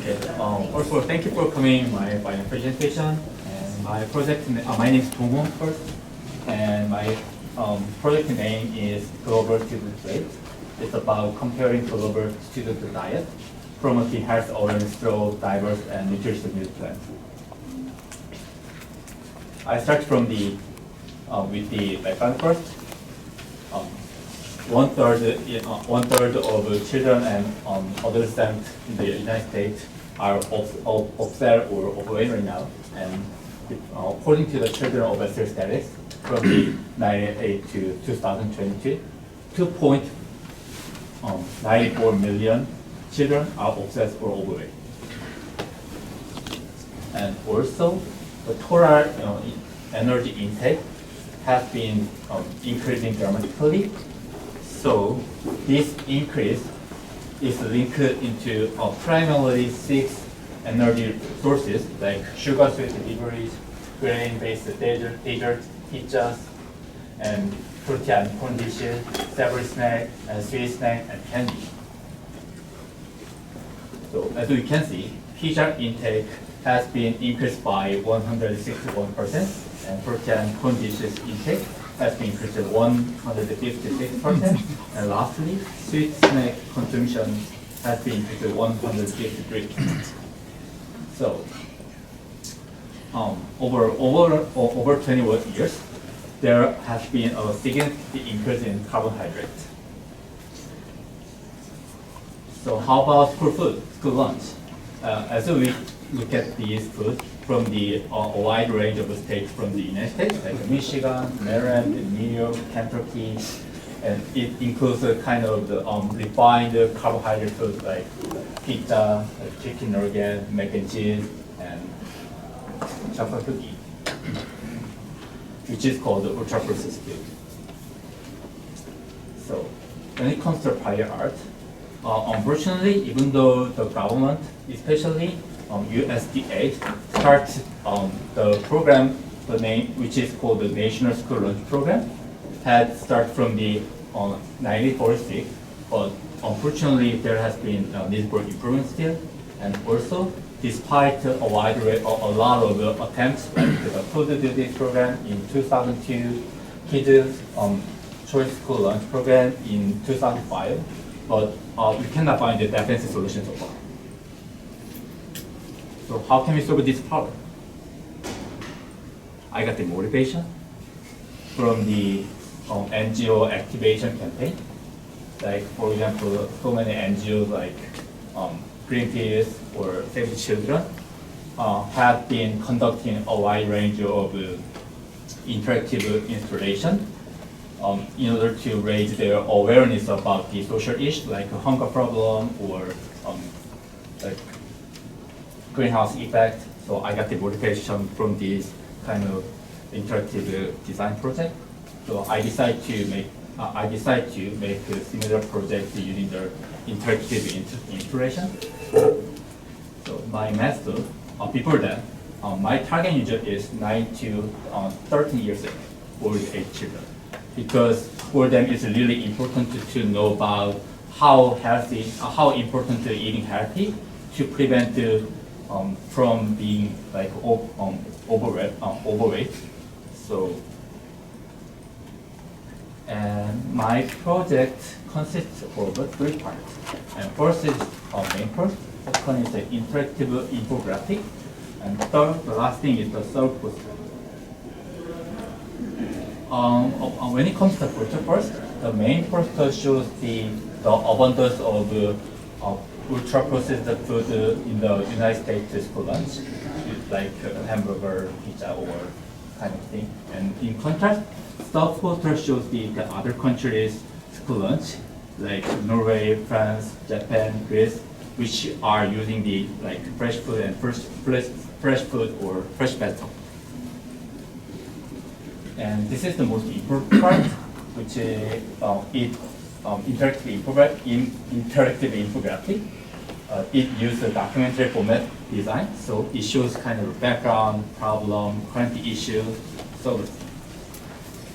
First of all, thank you for coming my final presentation. And my project, my name is Dongho first, and my project name is Global Student Rate. It's about comparing global student diet, promoting health awareness through diverse and nutritious meal plans. I start from the with the background first. One third of children and adolescents in the United States are obese or overweight right now, and according to the Children Obesity Status from the 1998 to 2022, 2.94 million children are obese or overweight, and also the total energy intake has been increasing dramatically. So this increase is linked into primarily 6 energy sources like sugar, sweet beverages, grain-based desserts, pizzas, and fruity and corn dishes, savory snack, and sweet snack, and candy. So as we can see, pizza intake has been increased by 161%, and fruity and corn dishes intake has been increased to 156%, and lastly, sweet snack consumption has been increased to 153%. So, over 21 years, there has been a significant increase in carbohydrate. So, how about school food, school lunch? As we look at these foods from the a wide range of states from the United States, like Michigan, Maryland, New York, Kentucky, and it includes a kind of the refined carbohydrate foods like pizza, chicken nugget, mac and cheese, and chocolate cookie, which is called the ultra processed food. So when it comes to prior art, unfortunately, even though the government, especially USDA, starts the program, the name which is called the National School Lunch Program, had started from the 1946, but unfortunately there has been a need for improvement still, and also despite a lot of attempts like the food duty program in 2002, kids choice school lunch program in 2005, but we cannot find a definitive solution so far. So how can we solve this problem? I got the motivation from the NGO activation campaign. Like for example, so many NGOs like Greenpeace or Save the Children have been conducting a wide range of interactive installation in order to raise their awareness about the social issues like hunger problem or like greenhouse effect. So I got the motivation from this kind of interactive design project. So I decided to make a similar project using the interactive installation. So my method, before that, my target user is 9 to 13 years old age children, because for them it's really important to know about how important eating healthy to prevent from being like overweight. So, and my project consists of 3 parts. And first is main course. Second is the interactive infographic, and third, the last thing is the self-poster. When it comes to the poster first, the main poster shows the abundance of ultra-processed food in the United States school lunch, like hamburger, pizza, or kind of thing. And in contrast, South poster shows the other countries' school lunch, like Norway, France, Japan, Greece, which are using the like fresh food and fresh food or fresh vegetable. And this is the most important part, which is interactive infographic. It uses a documentary format design, so it shows kind of background, problem, current issue, solution.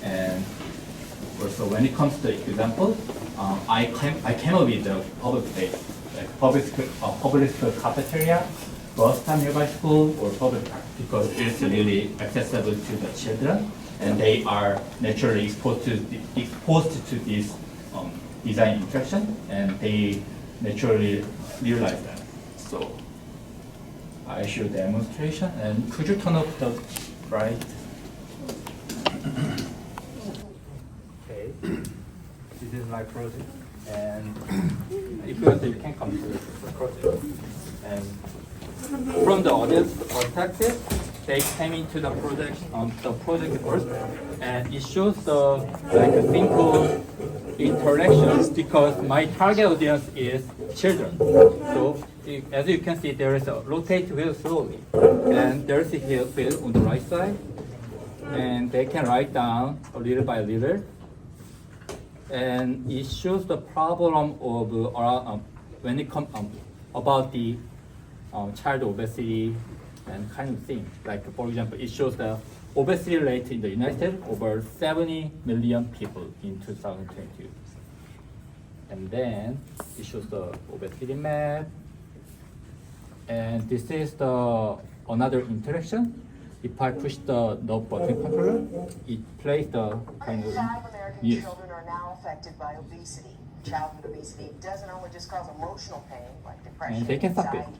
And also when it comes to example, I came up with the public data. like public school cafeteria, bus time nearby school, or public park, because it's really accessible to the children, and they are naturally exposed to this design interaction, and they naturally realize that. So I show demonstration, and could you turn off the bright? Okay, this is my project, and if you want, you can come to the project. And from the audience perspective, they came into the project first, and it shows the like a simple interactions because my target audience is children. So as you can see, there is a rotate wheel slowly, and there is a wheel on the right side, and they can write down a little by little, and it shows the problem of when it comes about the child obesity and kind of thing. Like for example, it shows the obesity rate in the United States over 70 million people in 2022. And then it shows the obesity map. And this is the another interaction. If I push the button controller, it plays the kind of 5 American news. children are now affected by obesity. Childhood obesity doesn't only just cause emotional pain like depression, And they can stop it. anxiety.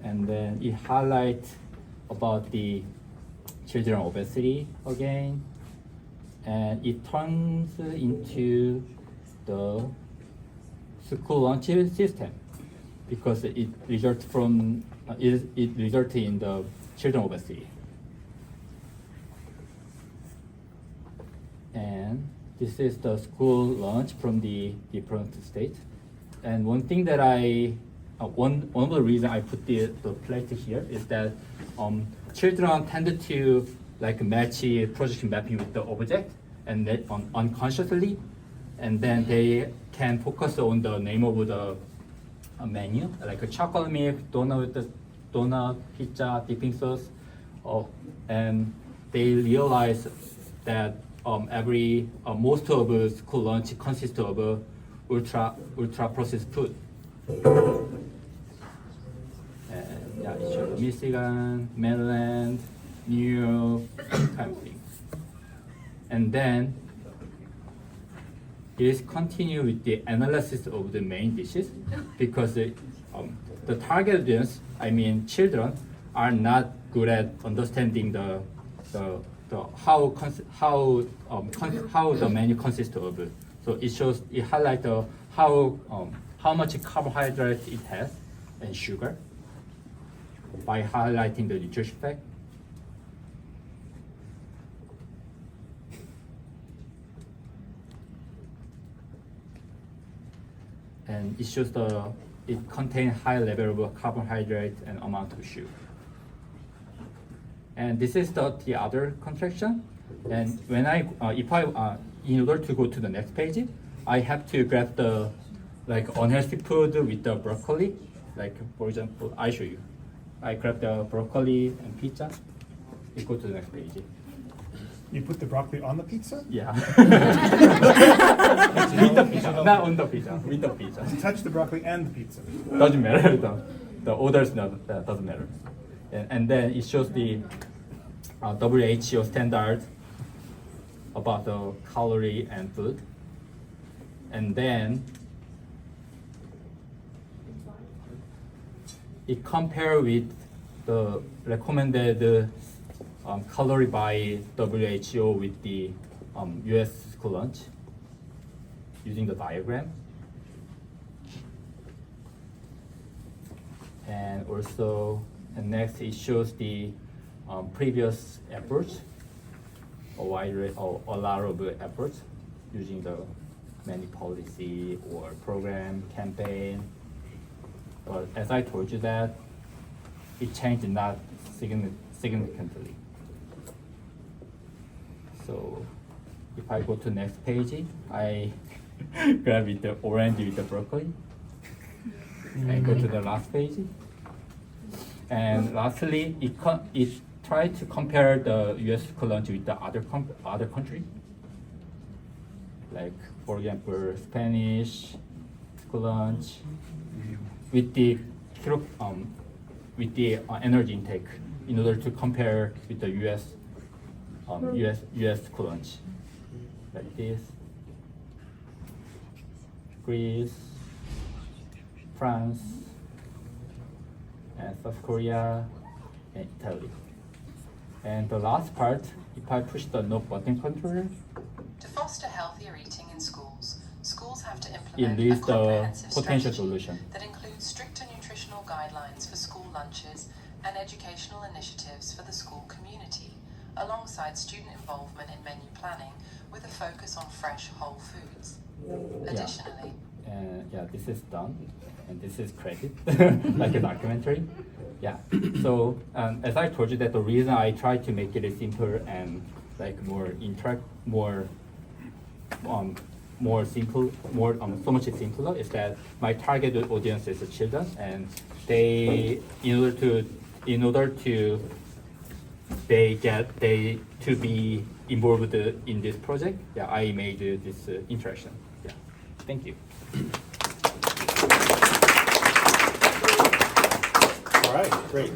And then it highlights about the children obesity again, and it turns into the school lunch system because it results from it results in the children obesity. And this is the school lunch from the different states. And one thing that one of the reasons I put the plate here is that children tend to like match projection mapping with the object and that unconsciously, and then they can focus on the name of the menu, like a chocolate milk, donut, pizza, dipping sauce, and they realize that most of school lunch consists of ultra processed food. And yeah, it shows Michigan, Maryland, New York, kind of thing. And then it is continue with the analysis of the main dishes because the target audience, I mean children, are not good at understanding how the menu consists of. So it highlights how much carbohydrate it has and sugar by highlighting the nutrition fact. And it shows it contains high level of carbohydrate and amount of sugar. And this is the other contraction. And when in order to go to the next page, I have to grab the unhealthy food with the broccoli. Like for example, I show you. I grab the broccoli and pizza. We go to the next page. You put the broccoli on the pizza? Yeah. With the pizza, not on the pizza. With the pizza. Touch the broccoli and the pizza. Doesn't matter. The orders doesn't matter. And then it shows the WHO standard about the calorie and food. And then it compares with the recommended calorie by WHO with the US school lunch using the diagram. And also, next it shows the previous efforts, a lot of efforts using the many policy or program campaign. But as I told you that, it changed not significantly. So if I go to next page, I grab it the orange with the broccoli and go to the last page. And lastly, it tried to compare the US school lunch with the other country. Like for example, Spanish, school lunch with the energy intake in order to compare with the US school lunch, like this. Greece, France, and South Korea, and Italy. And the last part, if I push the no button controller, To foster healthier eating in schools, schools have to it implement a leads the comprehensive potential strategy solution. that includes stricter nutritional guidelines for school lunches and educational initiatives for the school community, alongside student involvement in menu planning with a focus on fresh whole foods. Additionally, And this is done, and this is credit, like a documentary. Yeah. So as I told you, that the reason I try to make it simpler and like more simple, so much simpler, is that my target audience is the children, and they in order to be involved in this project. Yeah, I made this interaction. Yeah. Thank you. All right, great.